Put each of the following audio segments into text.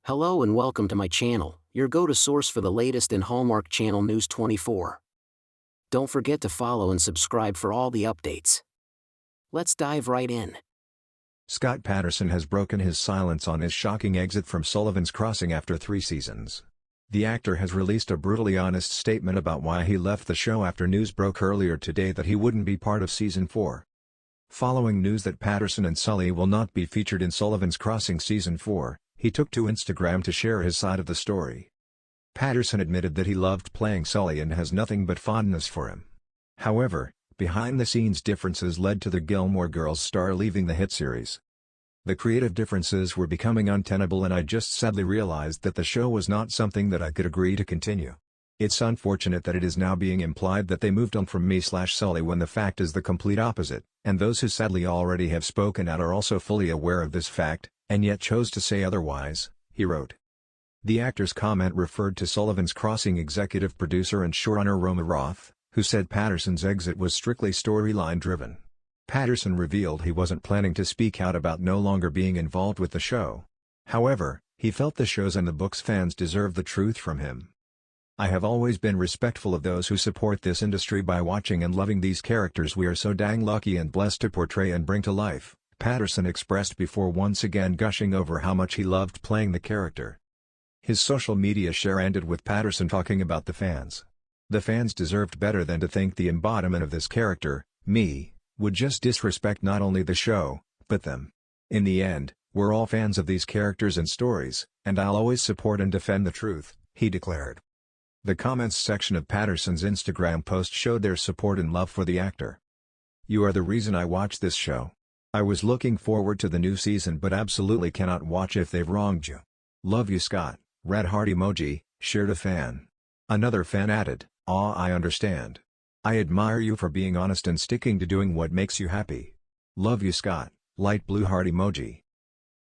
Hello and welcome to my channel, your go-to source for the latest in Hallmark Channel News 24. Don't forget to follow and subscribe for all the updates. Let's dive right in. Scott Patterson has broken his silence on his shocking exit from Sullivan's Crossing after 3 seasons. The actor has released a brutally honest statement about why he left the show after news broke earlier today that he wouldn't be part of Season 4. Following news that Patterson and Sully will not be featured in Sullivan's Crossing Season 4, he took to Instagram to share his side of the story. Patterson admitted that he loved playing Sully and has nothing but fondness for him. However, behind-the-scenes differences led to the Gilmore Girls star leaving the hit series. The creative differences were becoming untenable and I just sadly realized that the show was not something that I could agree to continue. It's unfortunate that it is now being implied that they moved on from me/Sully when the fact is the complete opposite, and those who sadly already have spoken out are also fully aware of this fact, and yet chose to say otherwise, he wrote. The actor's comment referred to Sullivan's Crossing executive producer and showrunner Roma Roth, who said Patterson's exit was strictly storyline-driven. Patterson revealed he wasn't planning to speak out about no longer being involved with the show. However, he felt the show's and the book's fans deserve the truth from him. I have always been respectful of those who support this industry by watching and loving these characters we are so dang lucky and blessed to portray and bring to life, Patterson expressed before once again gushing over how much he loved playing the character. His social media share ended with Patterson talking about the fans. The fans deserved better than to think the embodiment of this character, me, would just disrespect not only the show, but them. In the end, we're all fans of these characters and stories, and I'll always support and defend the truth, he declared. The comments section of Patterson's Instagram post showed their support and love for the actor. You are the reason I watch this show. I was looking forward to the new season but absolutely cannot watch if they've wronged you. Love you Scott, red heart emoji, shared a fan. Another fan added, "Aw, I understand. I admire you for being honest and sticking to doing what makes you happy. Love you Scott, light blue heart emoji."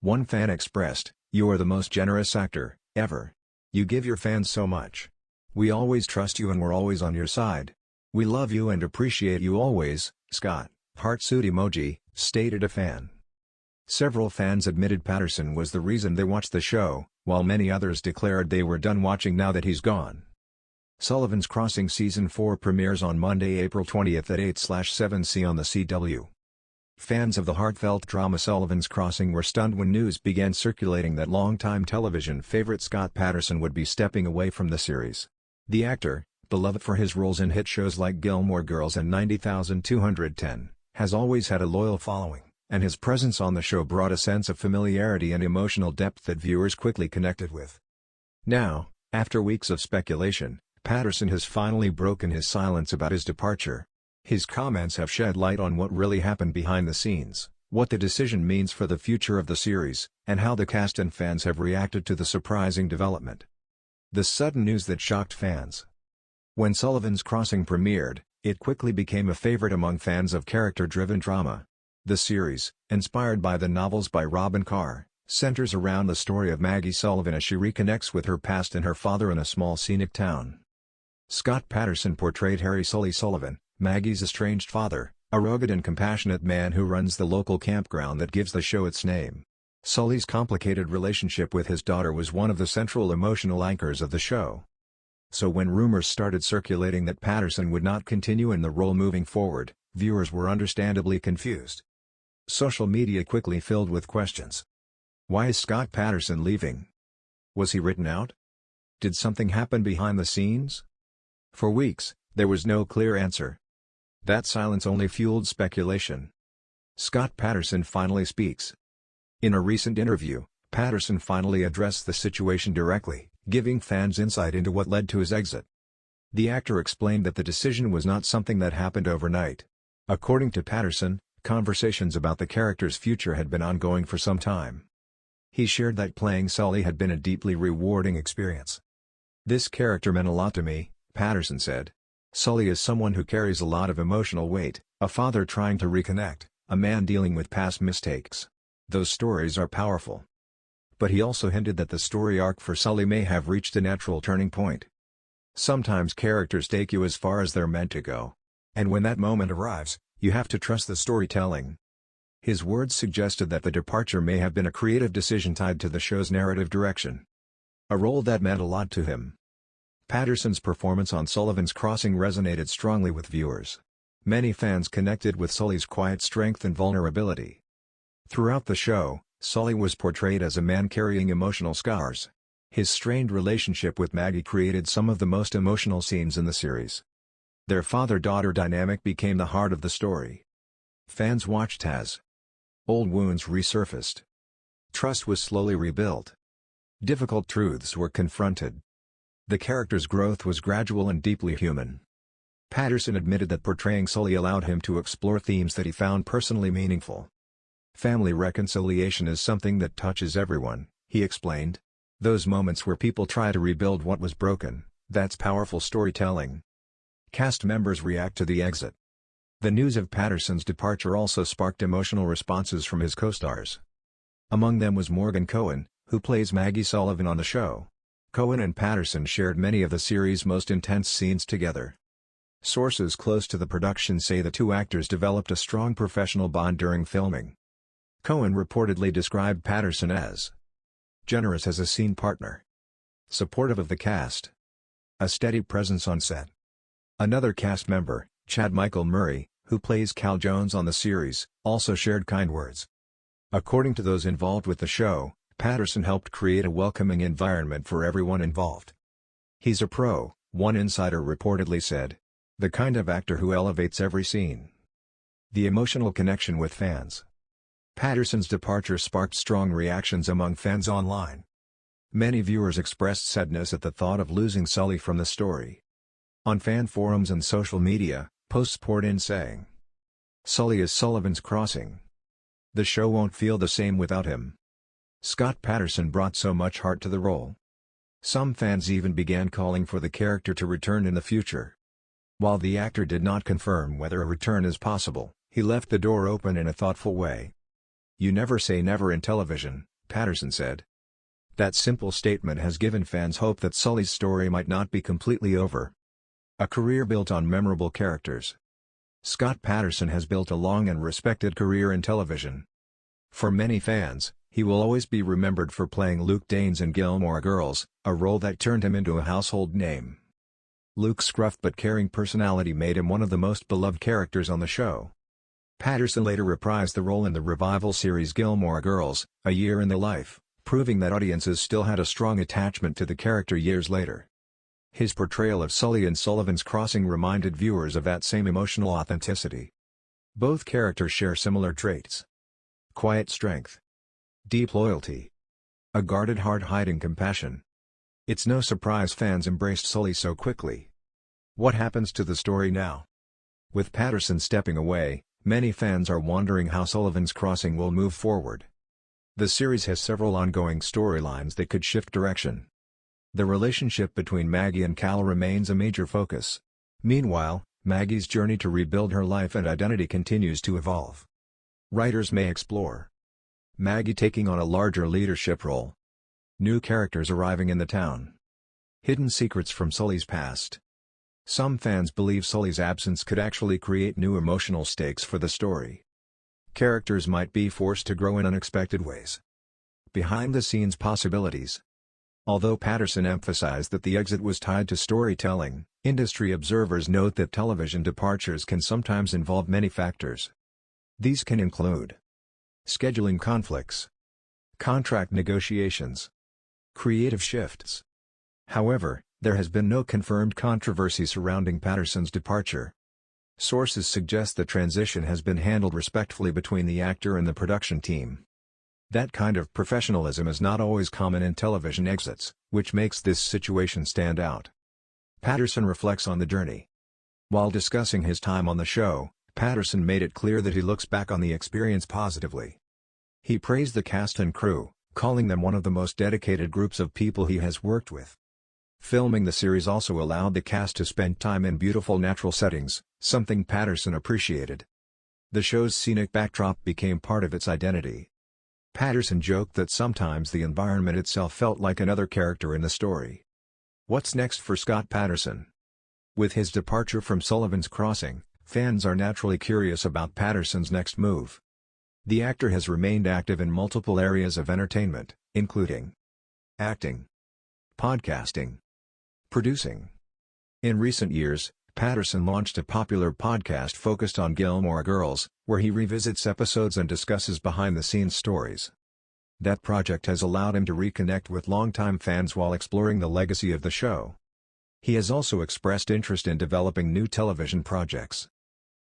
One fan expressed, "You are the most generous actor, ever. You give your fans so much. We always trust you and we're always on your side. We love you and appreciate you always, Scott," heartsuit emoji, stated a fan. Several fans admitted Patterson was the reason they watched the show, while many others declared they were done watching now that he's gone. Sullivan's Crossing Season 4 premieres on Monday, April 20th at 8/7 on the CW. Fans of the heartfelt drama Sullivan's Crossing were stunned when news began circulating that longtime television favorite Scott Patterson would be stepping away from the series. The actor, beloved for his roles in hit shows like Gilmore Girls and 90,210, has always had a loyal following, and his presence on the show brought a sense of familiarity and emotional depth that viewers quickly connected with. Now, after weeks of speculation, Patterson has finally broken his silence about his departure. His comments have shed light on what really happened behind the scenes, what the decision means for the future of the series, and how the cast and fans have reacted to the surprising development. The sudden news that shocked fans. When Sullivan's Crossing premiered, it quickly became a favorite among fans of character-driven drama. The series, inspired by the novels by Robin Carr, centers around the story of Maggie Sullivan as she reconnects with her past and her father in a small scenic town. Scott Patterson portrayed Harry Sully Sullivan, Maggie's estranged father, a rugged and compassionate man who runs the local campground that gives the show its name. Sully's complicated relationship with his daughter was one of the central emotional anchors of the show. So when rumors started circulating that Patterson would not continue in the role moving forward, viewers were understandably confused. Social media quickly filled with questions. Why is Scott Patterson leaving? Was he written out? Did something happen behind the scenes? For weeks, there was no clear answer. That silence only fueled speculation. Scott Patterson finally speaks. In a recent interview, Patterson finally addressed the situation directly, giving fans insight into what led to his exit. The actor explained that the decision was not something that happened overnight. According to Patterson, conversations about the character's future had been ongoing for some time. He shared that playing Sully had been a deeply rewarding experience. "This character meant a lot to me," Patterson said. "Sully is someone who carries a lot of emotional weight, a father trying to reconnect, a man dealing with past mistakes. Those stories are powerful." But he also hinted that the story arc for Sully may have reached a natural turning point. Sometimes characters take you as far as they're meant to go. And when that moment arrives, you have to trust the storytelling. His words suggested that the departure may have been a creative decision tied to the show's narrative direction. a role that meant a lot to him. Patterson's performance on Sullivan's Crossing resonated strongly with viewers. Many fans connected with Sully's quiet strength and vulnerability. Throughout the show, Sully was portrayed as a man carrying emotional scars. His strained relationship with Maggie created some of the most emotional scenes in the series. Their father-daughter dynamic became the heart of the story. Fans watched as old wounds resurfaced. Trust was slowly rebuilt. Difficult truths were confronted. The character's growth was gradual and deeply human. Patterson admitted that portraying Sully allowed him to explore themes that he found personally meaningful. Family reconciliation is something that touches everyone, he explained. Those moments where people try to rebuild what was broken, that's powerful storytelling. Cast members react to the exit. The news of Patterson's departure also sparked emotional responses from his co-stars. Among them was Morgan Cohen, who plays Maggie Sullivan on the show. Cohen and Patterson shared many of the series' most intense scenes together. Sources close to the production say the two actors developed a strong professional bond during filming. Cohen reportedly described Patterson as generous as a scene partner, supportive of the cast, a steady presence on set. Another cast member, Chad Michael Murray, who plays Cal Jones on the series, also shared kind words. According to those involved with the show, Patterson helped create a welcoming environment for everyone involved. He's a pro, one insider reportedly said. The kind of actor who elevates every scene. The emotional connection with fans. Patterson's departure sparked strong reactions among fans online. Many viewers expressed sadness at the thought of losing Sully from the story. On fan forums and social media, posts poured in saying, "Sully is Sullivan's Crossing. The show won't feel the same without him. Scott Patterson brought so much heart to the role." Some fans even began calling for the character to return in the future. While the actor did not confirm whether a return is possible, he left the door open in a thoughtful way. "You never say never in television," Patterson said. That simple statement has given fans hope that Sully's story might not be completely over. A career built on memorable characters. Scott Patterson has built a long and respected career in television. For many fans, he will always be remembered for playing Luke Danes in Gilmore Girls, a role that turned him into a household name. Luke's gruff but caring personality made him one of the most beloved characters on the show. Patterson later reprised the role in the revival series Gilmore Girls, A Year in the Life, proving that audiences still had a strong attachment to the character years later. His portrayal of Sully in Sullivan's Crossing reminded viewers of that same emotional authenticity. Both characters share similar traits. Quiet strength. Deep loyalty. A guarded heart hiding compassion. It's no surprise fans embraced Sully so quickly. What happens to the story now? With Patterson stepping away, many fans are wondering how Sullivan's Crossing will move forward. The series has several ongoing storylines that could shift direction. The relationship between Maggie and Cal remains a major focus. Meanwhile, Maggie's journey to rebuild her life and identity continues to evolve. Writers may explore Maggie taking on a larger leadership role. New characters arriving in the town. Hidden secrets from Sully's past. Some fans believe Sully's absence could actually create new emotional stakes for the story. Characters might be forced to grow in unexpected ways. Behind-the-scenes possibilities. Although Patterson emphasized that the exit was tied to storytelling, industry observers note that television departures can sometimes involve many factors. These can include scheduling conflicts, contract negotiations, creative shifts. However, there has been no confirmed controversy surrounding Patterson's departure. Sources suggest the transition has been handled respectfully between the actor and the production team. That kind of professionalism is not always common in television exits, which makes this situation stand out. Patterson reflects on the journey. While discussing his time on the show, Patterson made it clear that he looks back on the experience positively. He praised the cast and crew, calling them one of the most dedicated groups of people he has worked with. Filming the series also allowed the cast to spend time in beautiful natural settings, something Patterson appreciated. The show's scenic backdrop became part of its identity. Patterson joked that sometimes the environment itself felt like another character in the story. What's next for Scott Patterson? With his departure from Sullivan's Crossing, fans are naturally curious about Patterson's next move. The actor has remained active in multiple areas of entertainment, including acting, Podcasting. Producing. In recent years, Patterson launched a popular podcast focused on Gilmore Girls, where he revisits episodes and discusses behind-the-scenes stories. That project has allowed him to reconnect with longtime fans while exploring the legacy of the show. He has also expressed interest in developing new television projects.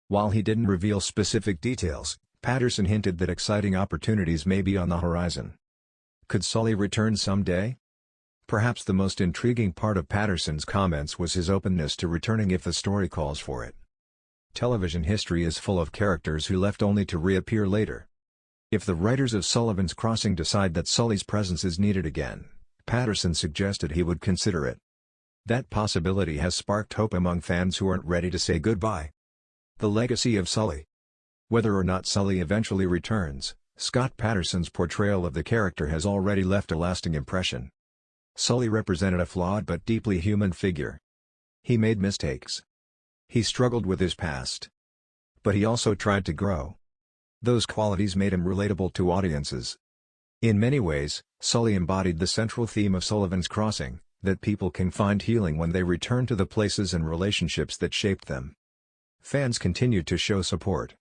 While he didn't reveal specific details, Patterson hinted that exciting opportunities may be on the horizon. Could Sully return someday? Perhaps the most intriguing part of Patterson's comments was his openness to returning if the story calls for it. Television history is full of characters who left only to reappear later. If the writers of Sullivan's Crossing decide that Sully's presence is needed again, Patterson suggested he would consider it. That possibility has sparked hope among fans who aren't ready to say goodbye. The legacy of Sully. Whether or not Sully eventually returns, Scott Patterson's portrayal of the character has already left a lasting impression. Sully represented a flawed but deeply human figure. He made mistakes. He struggled with his past. But he also tried to grow. Those qualities made him relatable to audiences. In many ways, Sully embodied the central theme of Sullivan's Crossing, that people can find healing when they return to the places and relationships that shaped them. Fans continued to show support.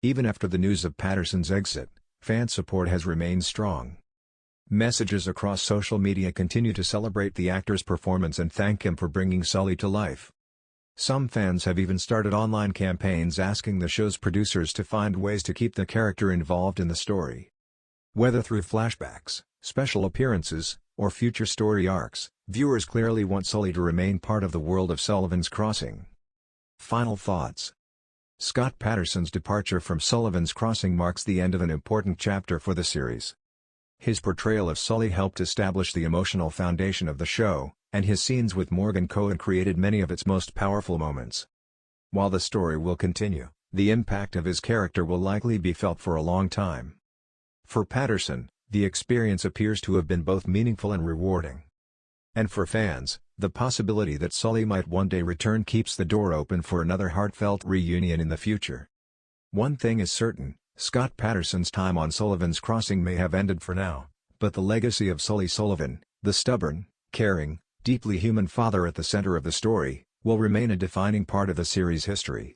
Even after the news of Patterson's exit, fan support has remained strong. Messages across social media continue to celebrate the actor's performance and thank him for bringing Sully to life. Some fans have even started online campaigns asking the show's producers to find ways to keep the character involved in the story. Whether through flashbacks, special appearances, or future story arcs, viewers clearly want Sully to remain part of the world of Sullivan's Crossing. Final thoughts. Scott Patterson's departure from Sullivan's Crossing marks the end of an important chapter for the series. His portrayal of Sully helped establish the emotional foundation of the show, and his scenes with Morgan Cohen created many of its most powerful moments. While the story will continue, the impact of his character will likely be felt for a long time. For Patterson, the experience appears to have been both meaningful and rewarding. And for fans, the possibility that Sully might one day return keeps the door open for another heartfelt reunion in the future. One thing is certain, Scott Patterson's time on Sullivan's Crossing may have ended for now, but the legacy of Sully Sullivan, the stubborn, caring, deeply human father at the center of the story, will remain a defining part of the series' history.